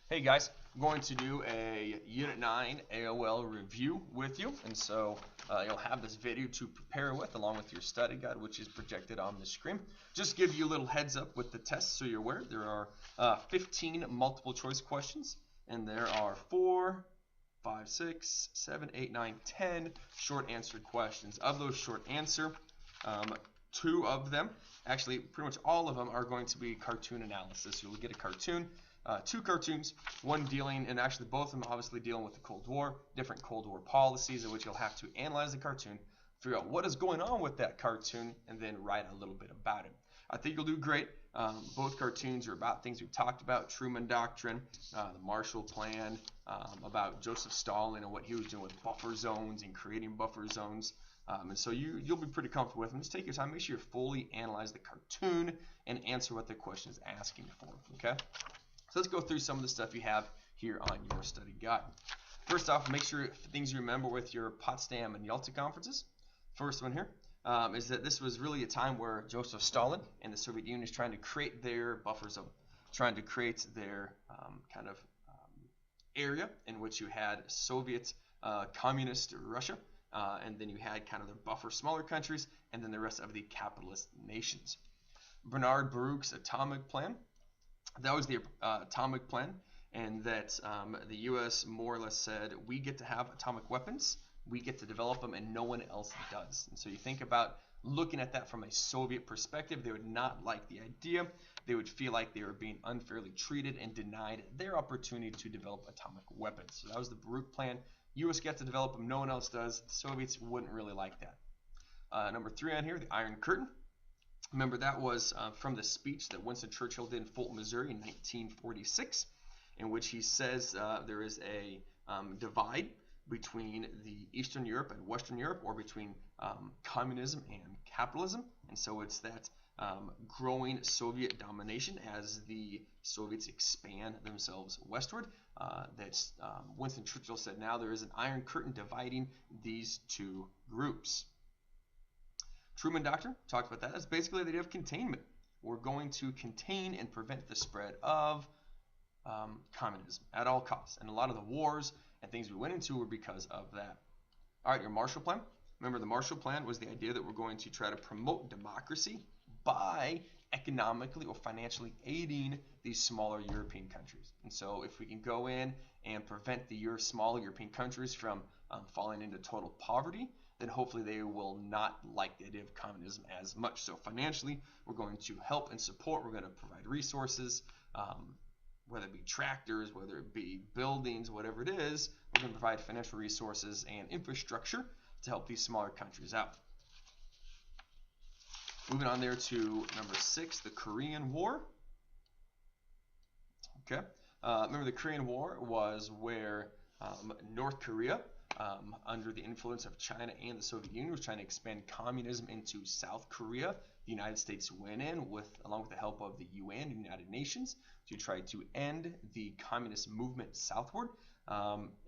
Hey guys, I'm going to do a Unit 9 AOL review with you, and so you'll have this video to prepare with along with your study guide, which is projected on the screen. Just give you a little heads up with the test so you're aware. There are 15 multiple choice questions, and there are 4, 5, 6, 7, 8, 9, 10 short answer questions. Of those short answer, 2 of them, actually pretty much all of them, are going to be cartoon analysis. You'll get a cartoon. 2 cartoons, one dealing, and actually both of them obviously dealing with the Cold War, different Cold War policies in which you'll have to analyze the cartoon, figure out what is going on with that cartoon, and then write a little bit about it. I think you'll do great. Both cartoons are about things we've talked about: Truman Doctrine, the Marshall Plan, about Joseph Stalin and what he was doing with buffer zones and creating buffer zones. And so you'll be pretty comfortable with them. Just take your time, make sure you fully analyze the cartoon and answer what the question is asking for. Okay. So let's go through some of the stuff you have here on your study guide. First off, make sure things you remember with your Potsdam and Yalta conferences. First one here is that this was really a time where Joseph Stalin and the Soviet Union is trying to create their buffer zone, trying to create their area in which you had Soviet communist Russia, and then you had kind of their buffer smaller countries, and then the rest of the capitalist nations. Bernard Baruch's atomic plan. That was the atomic plan, and that the U.S. more or less said, we get to have atomic weapons, we get to develop them, and no one else does. And so you think about looking at that from a Soviet perspective, they would not like the idea. They would feel like they were being unfairly treated and denied their opportunity to develop atomic weapons. So that was the Baruch plan. U.S. gets to develop them, no one else does. The Soviets wouldn't really like that. Number 3 on here, the Iron Curtain. Remember, that was from the speech that Winston Churchill did in Fulton, Missouri in 1946, in which he says there is a divide between the Eastern Europe and Western Europe, or between communism and capitalism. And so it's that growing Soviet domination as the Soviets expand themselves westward. That Winston Churchill said now there is an Iron Curtain dividing these 2 groups. Truman Doctrine, talked about that. That's basically the idea of containment. We're going to contain and prevent the spread of communism at all costs. And a lot of the wars and things we went into were because of that. All right, your Marshall Plan. Remember, the Marshall Plan was the idea that we're going to try to promote democracy by economically or financially aiding these smaller European countries. And so if we can go in and prevent the smaller European countries from falling into total poverty, then hopefully they will not like the idea of communism as much. So financially, we're going to help and support. We're going to provide resources, whether it be tractors, whether it be buildings, whatever it is. We're going to provide financial resources and infrastructure to help these smaller countries out. Moving on there to number 6, the Korean War. Okay. Remember, the Korean War was where North Korea, under the influence of China and the Soviet Union, was trying to expand communism into South Korea. The United States went in along with the help of the UN, the United Nations, to try to end the communist movement southward.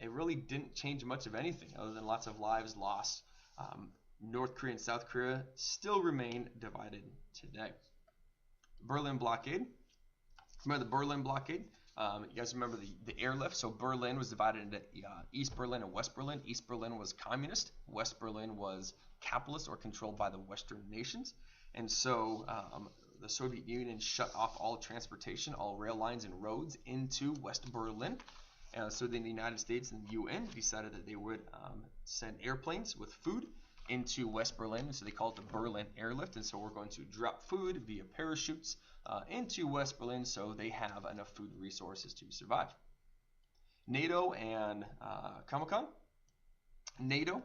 It really didn't change much of anything other than lots of lives lost. North Korea and South Korea still remain divided today. Berlin blockade. Remember the Berlin blockade? You guys remember the airlift? So Berlin was divided into East Berlin and West Berlin. East Berlin was communist. West Berlin was capitalist or controlled by the Western nations. And so the Soviet Union shut off all transportation, all rail lines and roads into West Berlin. So then the United States and the UN decided that they would send airplanes with food into West Berlin, and so they call it the Berlin Airlift. And so we're going to drop food via parachutes into West Berlin so they have enough food resources to survive. NATO and Comecon. NATO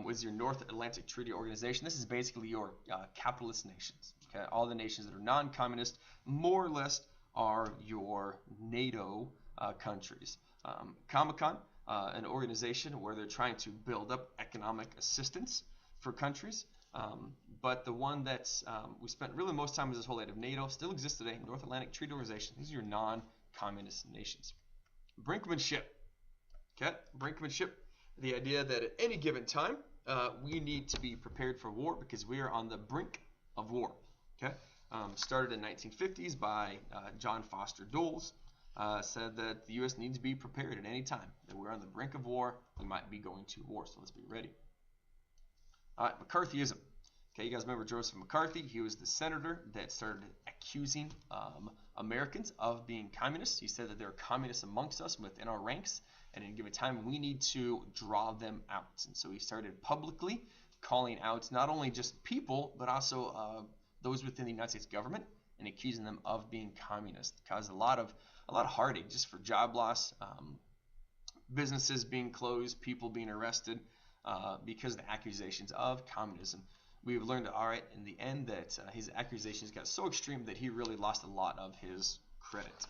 was your North Atlantic Treaty Organization. This is basically your capitalist nations. Okay? All the nations that are non-communist, more or less, are your NATO countries. Comecon, an organization where they're trying to build up economic assistance for countries. But the one that's we spent really most time with this whole idea of NATO still exists today, North Atlantic Treaty Organization. These are your non-communist nations. Brinkmanship. Okay, brinkmanship, the idea that at any given time we need to be prepared for war because we are on the brink of war. Okay, started in 1950s by John Foster Dulles. said that the U.S. needs to be prepared at any time, that we're on the brink of war, we might be going to war, so let's be ready. All right, McCarthyism. Okay, you guys remember Joseph McCarthy? He was the senator that started accusing Americans of being communists. He said that there are communists amongst us within our ranks, and in a given time, we need to draw them out. And so he started publicly calling out not only just people, but also those within the United States government, and accusing them of being communist. Caused a lot of heartache just for job loss, businesses being closed, people being arrested because of the accusations of communism. We've learned, all right, in the end, that his accusations got so extreme that he really lost a lot of his credit.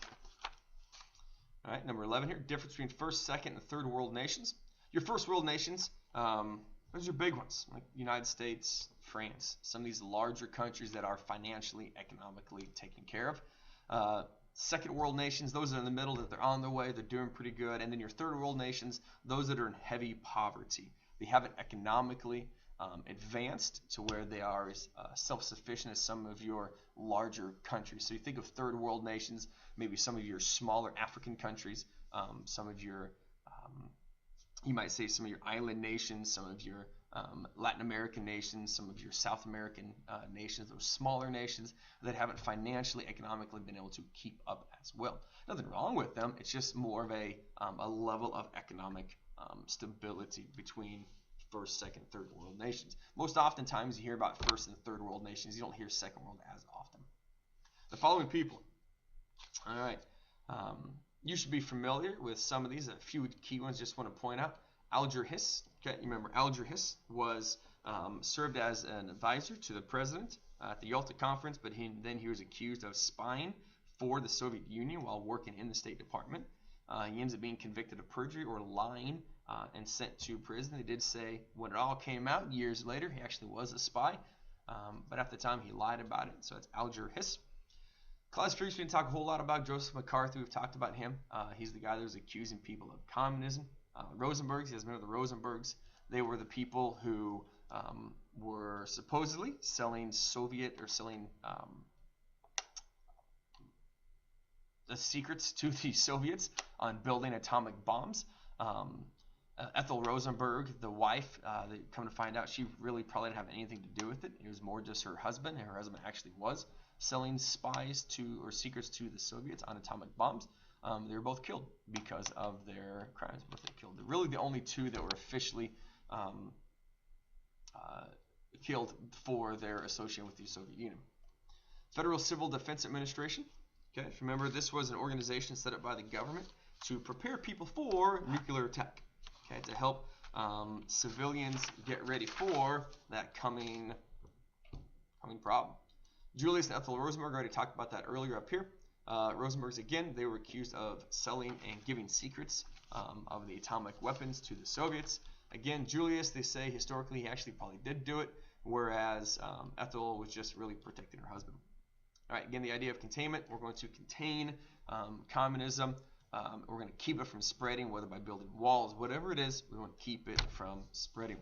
All right, number 11 here, difference between first, second, and third world nations. Your first world nations, those are big ones, like United States, France, some of these larger countries that are financially, economically taken care of. Second world nations, those that are in the middle, that they're on their way, they're doing pretty good. And then your third world nations, those that are in heavy poverty. They haven't economically advanced to where they are as self-sufficient as some of your larger countries. So you think of third world nations, maybe some of your smaller African countries, some of your, you might say some of your island nations, some of your Latin American nations, some of your South American nations, those smaller nations that haven't financially, economically been able to keep up as well. Nothing wrong with them. It's just more of a level of economic stability between first, second, third world nations. Most oftentimes you hear about first and third world nations. You don't hear second world as often. The following people. All right. You should be familiar with some of these. A few key ones just want to point out. Alger Hiss. Okay, you remember Alger Hiss was served as an advisor to the president at the Yalta Conference, but then he was accused of spying for the Soviet Union while working in the State Department. He ends up being convicted of perjury or lying and sent to prison. They did say when it all came out years later, he actually was a spy, but at the time he lied about it. So it's Alger Hiss. Claus Fuchs, we didn't talk a whole lot about. Joseph McCarthy, we've talked about him. He's the guy that was accusing people of communism. Rosenbergs, you guys remember the Rosenbergs? They were the people who were supposedly selling the secrets to the Soviets on building atomic bombs. Ethel Rosenberg, the wife, they come to find out she really probably didn't have anything to do with it. It was more just her husband, and her husband actually was selling spies to or secrets to the Soviets on atomic bombs. They were both killed because of their crimes. But they killed. They're really the only two that were officially killed for their association with the Soviet Union. Federal Civil Defense Administration. Okay, remember this was an organization set up by the government to prepare people for nuclear attack. Okay, to help civilians get ready for that coming problem. Julius and Ethel Rosenberg, already talked about that earlier up here. Rosenbergs, again, they were accused of selling and giving secrets of the atomic weapons to the Soviets. Again, Julius, they say historically he actually probably did do it, whereas Ethel was just really protecting her husband. All right, again, the idea of containment, we're going to contain communism. We're going to keep it from spreading, whether by building walls, whatever it is, we want to keep it from spreading.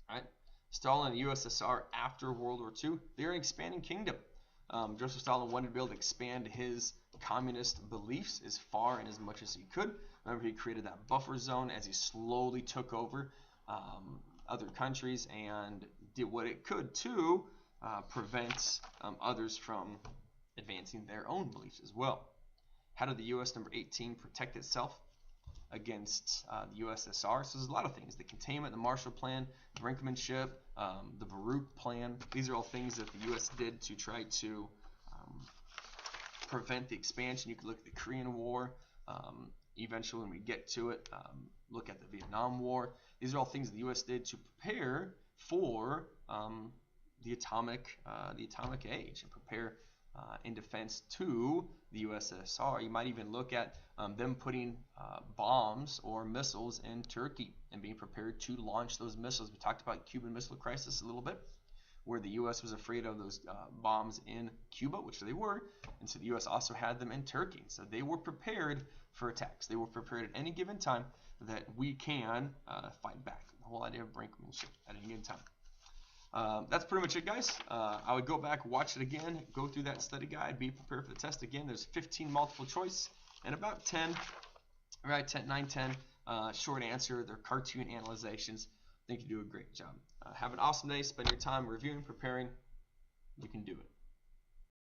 All right, Stalin and the USSR after World War II, they're an expanding kingdom. Joseph Stalin wanted to be able to expand his communist beliefs as far and as much as he could. Remember, he created that buffer zone as he slowly took over other countries and did what it could to prevent others from advancing their own beliefs as well. How did the U.S. number 18 protect itself against the USSR? So there's a lot of things. The containment, the Marshall Plan, brinkmanship, the Baruch Plan. These are all things that the U.S. did to try to prevent the expansion. You could look at the Korean War. Eventually, when we get to it, look at the Vietnam War. These are all things the U.S. did to prepare for the atomic age and prepare in defense to the USSR. You might even look at them putting bombs or missiles in Turkey and being prepared to launch those missiles. We talked about Cuban Missile Crisis a little bit, where the U.S. was afraid of those bombs in Cuba, which they were, and so the U.S. also had them in Turkey. So they were prepared for attacks. They were prepared at any given time that we can fight back. The whole idea of brinkmanship at any given time. That's pretty much it, guys. I would go back, watch it again, go through that study guide, be prepared for the test again. There's 15 multiple choice. and about 10, right, 10, 9, 10 short answer. They're cartoon analyzations. I think you do a great job. Have an awesome day. Spend your time reviewing, preparing. You can do it.